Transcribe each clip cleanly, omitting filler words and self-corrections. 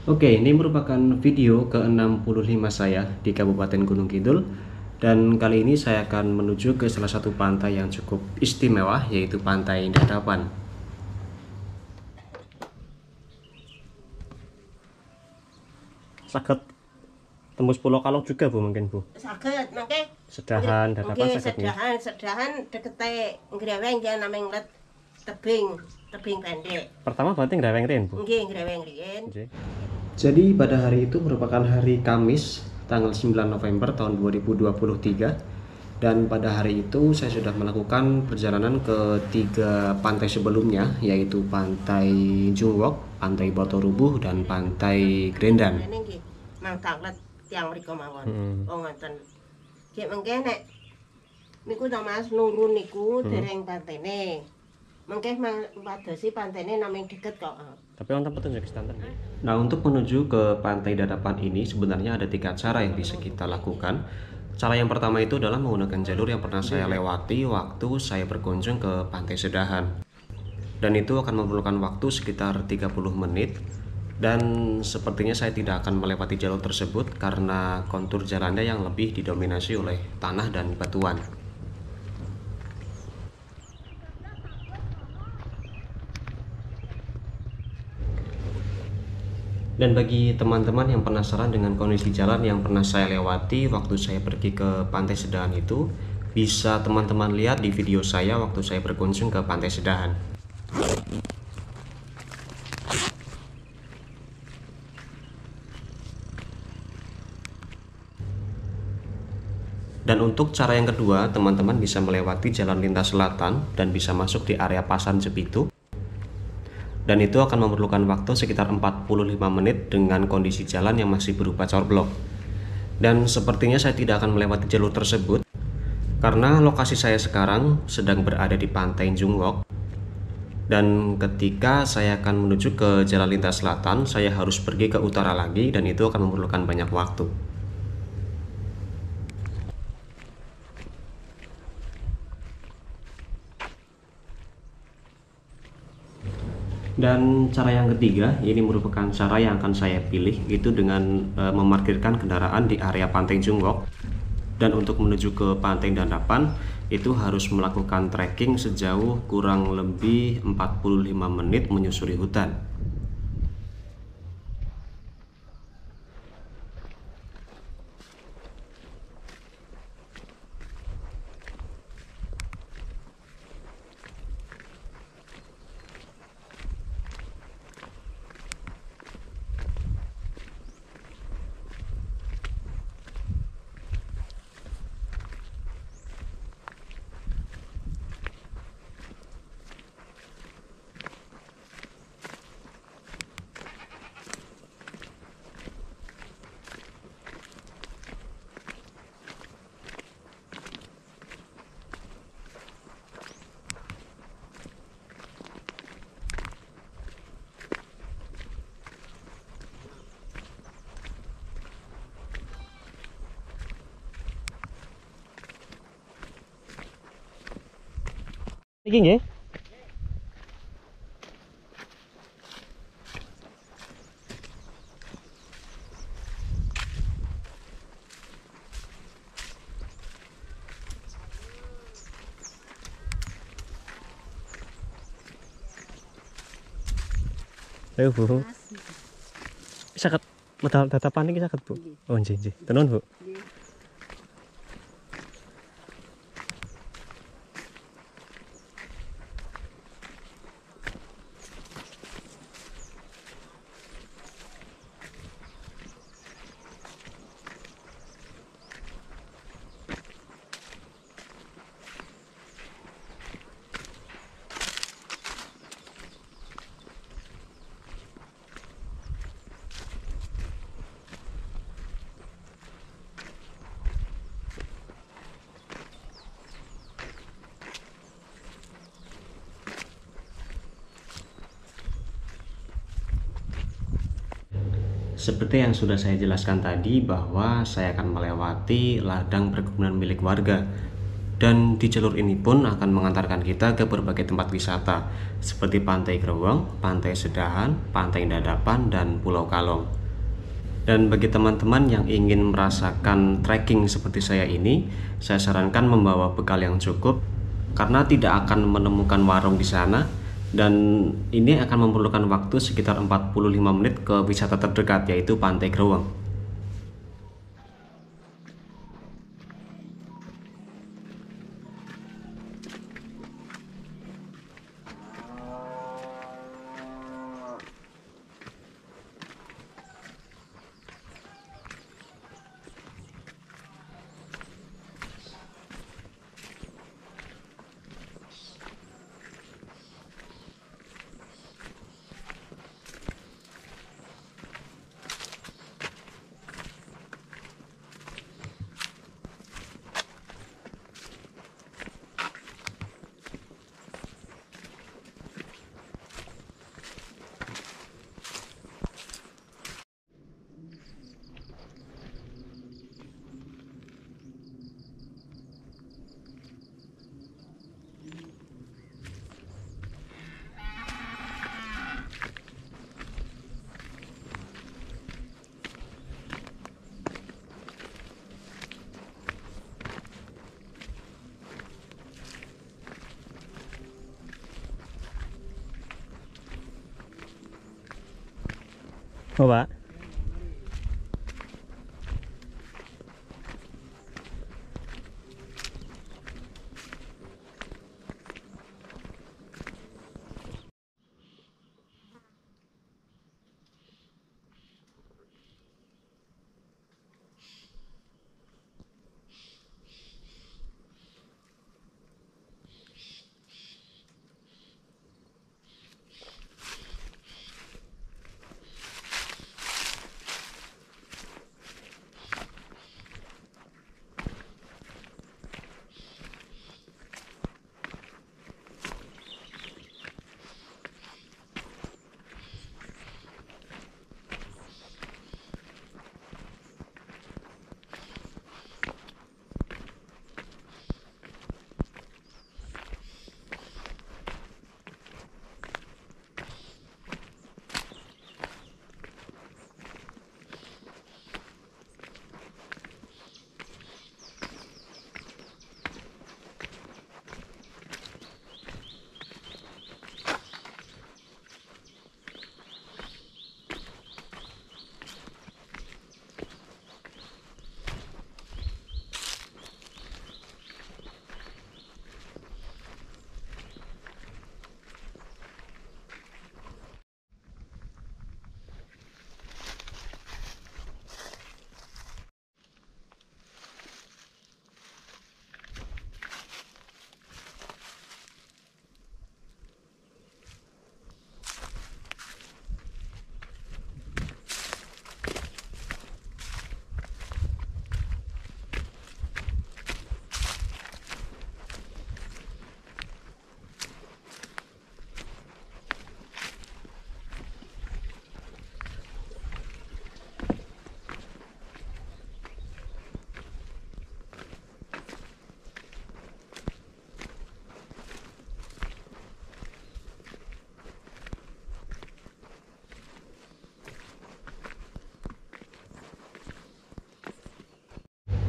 Oke, ini merupakan video ke-65 saya di Kabupaten Gunung Kidul. Dan kali ini saya akan menuju ke salah satu pantai yang cukup istimewa, yaitu Pantai Dadapan. Saged tembus Pulau Kalong juga, Bu, mungkin, Bu? Saged, mangke Sedahan, Dadapan nggih saged nggih? sedahan dekete Ngreweng ya nameng let tebing pendek. Pertama berarti Ngreweng Rin, Bu? Nggih Ngreweng riyen. Jadi pada hari itu merupakan hari Kamis, tanggal 9 November tahun 2023. Dan pada hari itu saya sudah melakukan perjalanan ke 3 pantai sebelumnya, yaitu Pantai Jungwok, Pantai Botorubuh, dan Pantai Grendan. Rene nggih mangkang let tiyang mriku mawon. Oh ngoten. Nggih mengke nek niku to Mas nurun niku dereng pantene. Mengke madosi pantene nameng deket kok. Tapi wonten petunjuk sedanten. Nah, untuk menuju ke Pantai Dadapan ini sebenarnya ada 3 cara yang bisa kita lakukan. Cara yang pertama itu adalah menggunakan jalur yang pernah saya lewati waktu saya berkunjung ke Pantai Sedahan. Dan itu akan memerlukan waktu sekitar 30 menit. Dan sepertinya saya tidak akan melewati jalur tersebut karena kontur jalannya yang lebih didominasi oleh tanah dan batuan. Dan bagi teman-teman yang penasaran dengan kondisi jalan yang pernah saya lewati waktu saya pergi ke Pantai Sedahan itu, bisa teman-teman lihat di video saya waktu saya berkunjung ke Pantai Sedahan. Dan untuk cara yang kedua, teman-teman bisa melewati jalan lintas selatan dan bisa masuk di area Pasar Jepitu. Dan itu akan memerlukan waktu sekitar 45 menit dengan kondisi jalan yang masih berupa corblok. Dan sepertinya saya tidak akan melewati jalur tersebut karena lokasi saya sekarang sedang berada di Pantai Jungwok. Dan ketika saya akan menuju ke jalan lintas selatan, saya harus pergi ke utara lagi dan itu akan memerlukan banyak waktu. Dan cara yang ketiga, ini merupakan cara yang akan saya pilih, itu dengan memarkirkan kendaraan di area Pantai Jungwok. Dan untuk menuju ke Pantai Dadapan, itu harus melakukan trekking sejauh kurang lebih 45 menit menyusuri hutan. Iki nggih. Ayo, Bu. Saged medal Dadapan iki saged, Bu. Oh, nggih, nggih. Tenun, Bu. Seperti yang sudah saya jelaskan tadi bahwa saya akan melewati ladang perkebunan milik warga. Dan di jalur ini pun akan mengantarkan kita ke berbagai tempat wisata seperti Pantai Growong, Pantai Sedahan, Pantai Dadapan, dan Pulau Kalong. Dan bagi teman-teman yang ingin merasakan trekking seperti saya ini, saya sarankan membawa bekal yang cukup karena tidak akan menemukan warung di sana, dan ini akan memerlukan waktu sekitar 45 menit ke wisata terdekat yaitu Pantai Growong. Oh, Pak.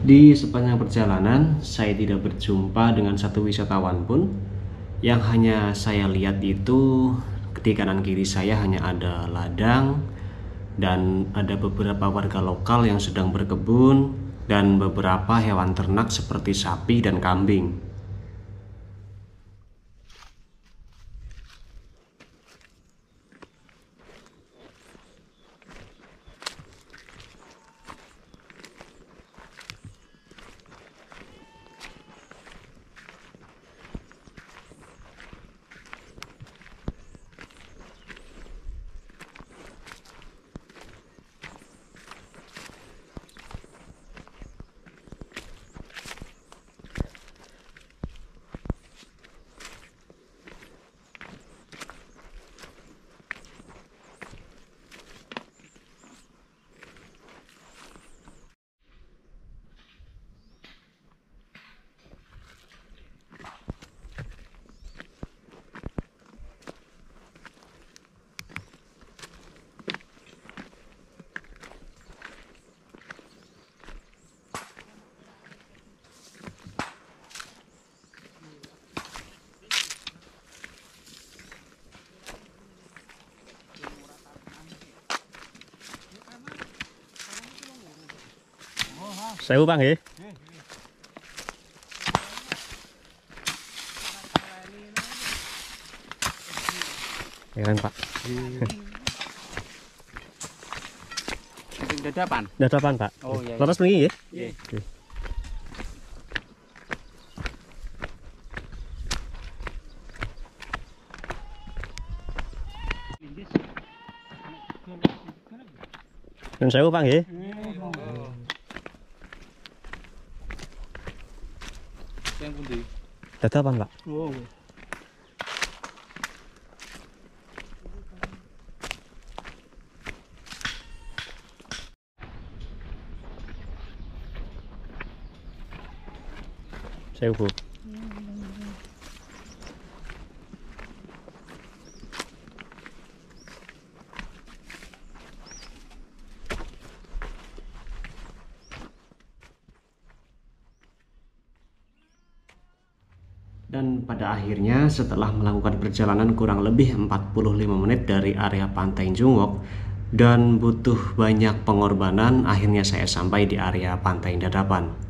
Di sepanjang perjalanan, saya tidak berjumpa dengan satu wisatawan pun. Yang hanya saya lihat itu di kanan kiri saya hanya ada ladang dan ada beberapa warga lokal yang sedang berkebun dan beberapa hewan ternak seperti sapi dan kambing. Sewu Pak nggih. Keren Pak. Dadapan. Dadapan Pak. Oh iya. Leres mriki nggih? Nggih. Oke. Dan sewu Pak nggih. Yang pundi? Dadapan Pak. Oh. Sewu Bu. Dan pada akhirnya setelah melakukan perjalanan kurang lebih 45 menit dari area Pantai Junggok dan butuh banyak pengorbanan, akhirnya saya sampai di area Pantai Dadapan.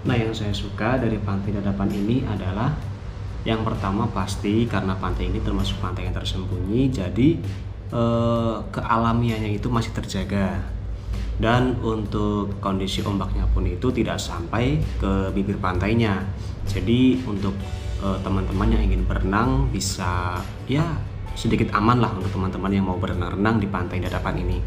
Nah, yang saya suka dari Pantai Dadapan ini adalah yang pertama pasti karena pantai ini termasuk pantai yang tersembunyi, jadi kealamiannya itu masih terjaga. Dan untuk kondisi ombaknya pun itu tidak sampai ke bibir pantainya. Jadi untuk teman-teman yang ingin berenang bisa ya sedikit aman lah untuk teman-teman yang mau berenang-renang di Pantai Dadapan ini.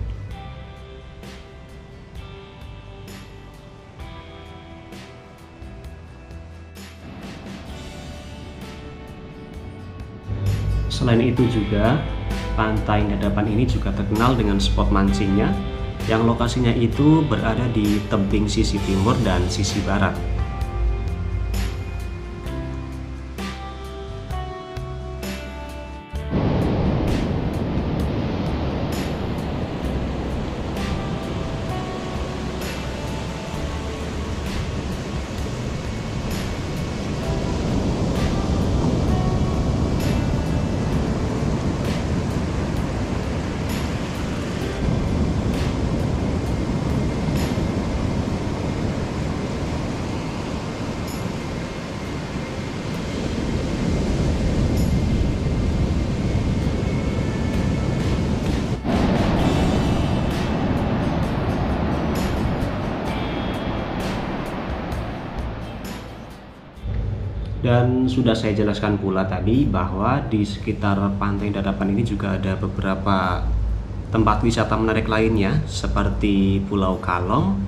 Selain itu juga, Pantai Dadapan ini juga terkenal dengan spot mancingnya yang lokasinya itu berada di tebing sisi timur dan sisi barat. Dan sudah saya jelaskan pula tadi bahwa di sekitar Pantai Dadapan ini juga ada beberapa tempat wisata menarik lainnya seperti Pulau Kalong,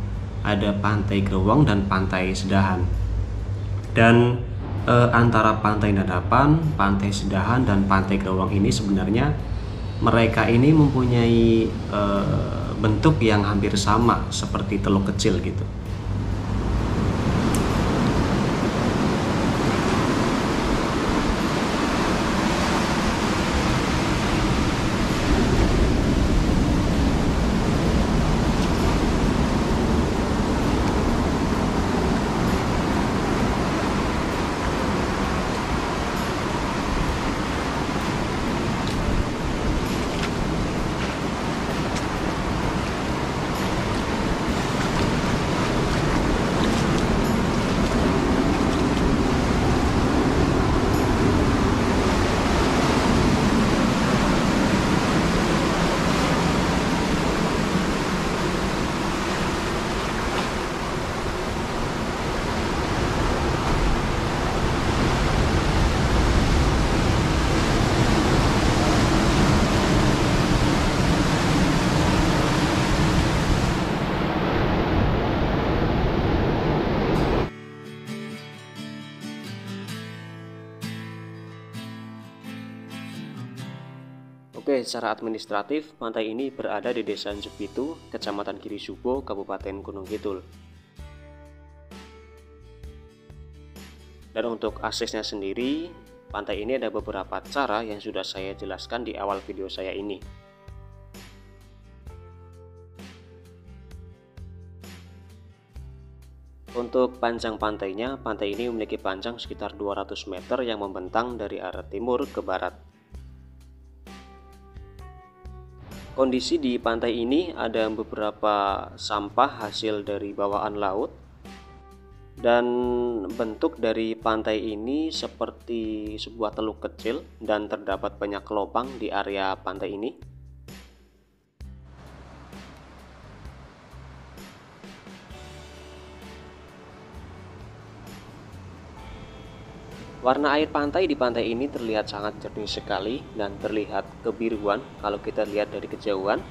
ada Pantai Growong dan Pantai Sedahan. Dan antara Pantai Dadapan, Pantai Sedahan dan Pantai Growong ini sebenarnya mereka ini mempunyai bentuk yang hampir sama seperti teluk kecil gitu. Oke, secara administratif, pantai ini berada di Desa Jepitu, Kecamatan Girisubo, Kabupaten Gunung Kidul. Dan untuk aksesnya sendiri, pantai ini ada beberapa cara yang sudah saya jelaskan di awal video saya ini. Untuk panjang pantainya, pantai ini memiliki panjang sekitar 200 meter yang membentang dari arah timur ke barat. Kondisi di pantai ini ada beberapa sampah hasil dari bawaan laut, dan bentuk dari pantai ini seperti sebuah teluk kecil dan terdapat banyak lubang di area pantai ini. Warna air pantai di pantai ini terlihat sangat jernih sekali dan terlihat kebiruan kalau kita lihat dari kejauhan.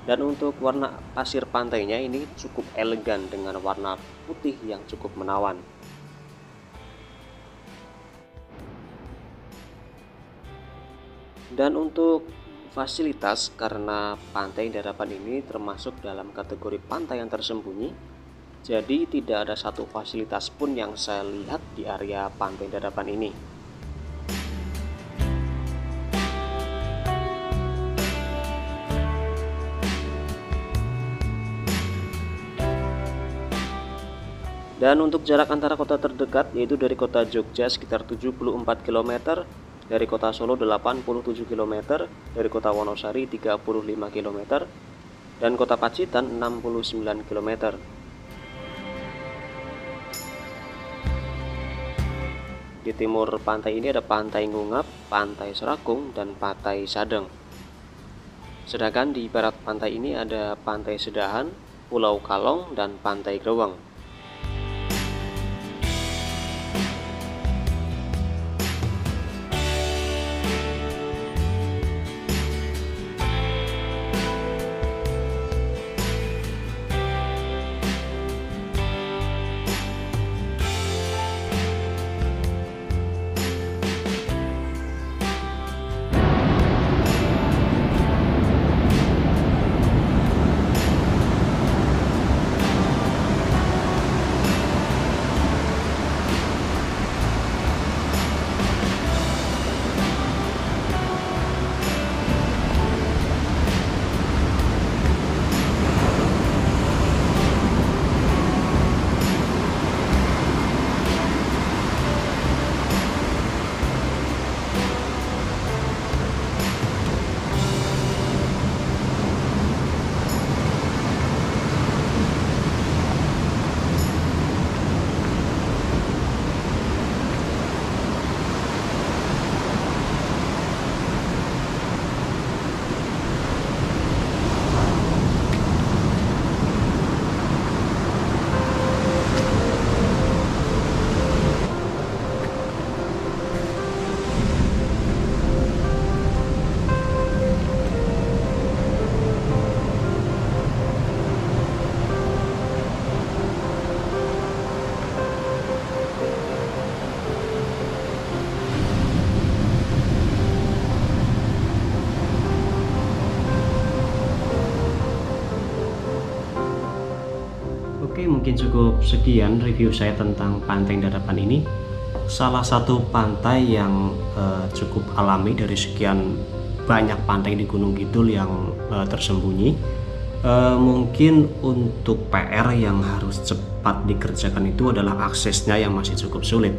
Dan untuk warna pasir pantainya ini cukup elegan dengan warna putih yang cukup menawan. Dan untuk fasilitas, karena pantai Darapan ini termasuk dalam kategori pantai yang tersembunyi, jadi tidak ada satu fasilitas pun yang saya lihat di area pantai Darapan ini. Dan untuk jarak antara kota terdekat yaitu dari kota Jogja sekitar 74 km, dari kota Solo 87 km, dari kota Wonosari 35 km, dan kota Pacitan 69 km. Di timur pantai ini ada Pantai Ngungap, Pantai Serakung, dan Pantai Sadeng. Sedangkan di barat pantai ini ada Pantai Sedahan, Pulau Kalong, dan Pantai Greweng. Oke, mungkin cukup sekian review saya tentang Pantai Darapan ini. Salah satu pantai yang cukup alami dari sekian banyak pantai di Gunung Kidul yang tersembunyi. Mungkin untuk PR yang harus cepat dikerjakan itu adalah aksesnya yang masih cukup sulit.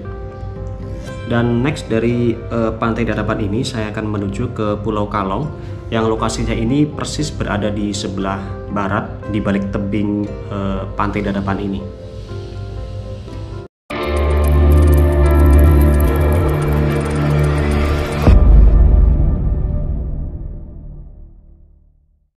Dan next dari Pantai Darapan ini saya akan menuju ke Pulau Kalong yang lokasinya ini persis berada di sebelah barat di balik tebing Pantai Darapan ini.